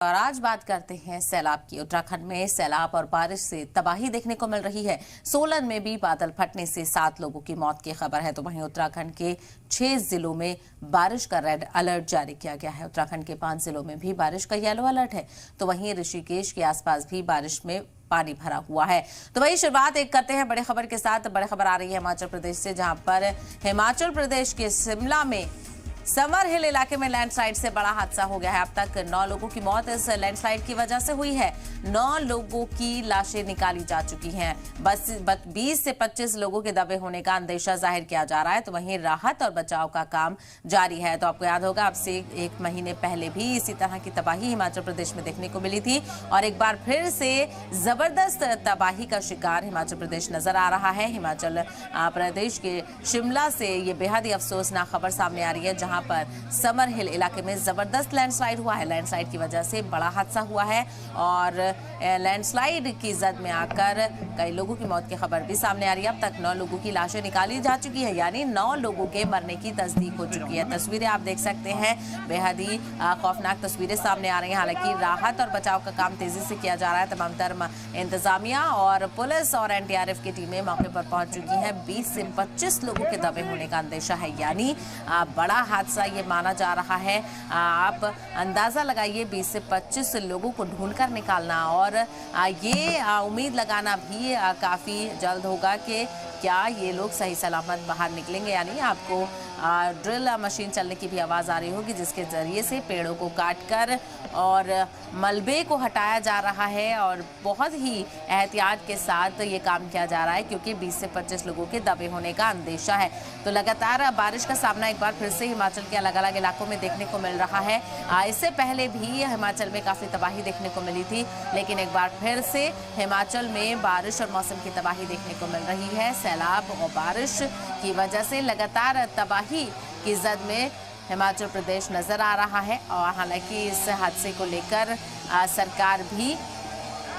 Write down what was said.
और आज बात करते हैं सैलाब की। उत्तराखंड में सैलाब और बारिश से तबाही देखने को मिल रही है। सोलन में भी बादल फटने से 7 लोगों की मौत की खबर है। तो वहीं उत्तराखंड के 6 जिलों में बारिश का रेड अलर्ट जारी किया गया है। उत्तराखंड के 5 जिलों में भी बारिश का येलो अलर्ट है। तो वहीं ऋषिकेश के आसपास भी बारिश में पानी भरा हुआ है। तो वही शुरुआत एक करते हैं बड़ी खबर के साथ। बड़ी खबर आ रही है हिमाचल प्रदेश से, जहां पर हिमाचल प्रदेश के शिमला में समर हिल इलाके में लैंडस्लाइड से बड़ा हादसा हो गया है। अब तक 9 लोगों की मौत इस लैंडस्लाइड की वजह से हुई है। 9 लोगों की लाशें निकाली जा चुकी हैं। बस 20 से 25 लोगों के दबे होने का अंदेशा जाहिर किया जा रहा है। तो वहीं राहत और बचाव का काम जारी है। तो आपको याद होगा, अब से 1 महीने पहले भी इसी तरह की तबाही हिमाचल प्रदेश में देखने को मिली थी और एक बार फिर से जबरदस्त तबाही का शिकार हिमाचल प्रदेश नजर आ रहा है। हिमाचल प्रदेश के शिमला से ये बेहद ही अफसोसनाक खबर सामने आ रही है, जहां पर समर हिल इलाके में जबरदस्त लैंडस्लाइड हुआ है। लैंडस्लाइड की वजह से बड़ा हादसा हुआ है और लैंडस्लाइड की जद में आकर कई लोगों की मौत की खबर भी सामने आ रही है। अब तक 9 लोगों की लाशें निकाली जा चुकी है, यानी 9 लोगों के मरने की तस्दीक हो चुकी है। तस्वीरें आप देख सकते हैं, बेहद ही खौफनाक तस्वीरें सामने आ रही हैं। हालांकि राहत और बचाव का काम तेजी से किया जा रहा है। तमाम तरह इंतजामिया और पुलिस और एनडीआरएफ की टीमें मौके पर पहुंच चुकी हैं। 20 से 25 लोगों के दबे होने का अंदेशा है, यानी बड़ा हादसा ये माना जा रहा है। आप अंदाजा लगाइए, 20 से 25 लोगों को ढूंढकर निकालना और ये उम्मीद लगाना भी काफी जल्द होगा कि क्या ये लोग सही सलामत बाहर निकलेंगे। यानी आपको ड्रिल मशीन चलने की भी आवाज़ आ रही होगी, जिसके जरिए से पेड़ों को काटकर और मलबे को हटाया जा रहा है और बहुत ही एहतियात के साथ ये काम किया जा रहा है, क्योंकि 20 से 25 लोगों के दबे होने का अंदेशा है। तो लगातार बारिश का सामना एक बार फिर से हिमाचल के अलग अलग इलाकों में देखने को मिल रहा है। इससे पहले भी हिमाचल में काफ़ी तबाही देखने को मिली थी, लेकिन एक बार फिर से हिमाचल में बारिश और मौसम की तबाही देखने को मिल रही है। सैलाब और बारिश की वजह से लगातार तबाही की जद में हिमाचल प्रदेश नजर आ रहा है और हालांकि इस हादसे को लेकर सरकार भी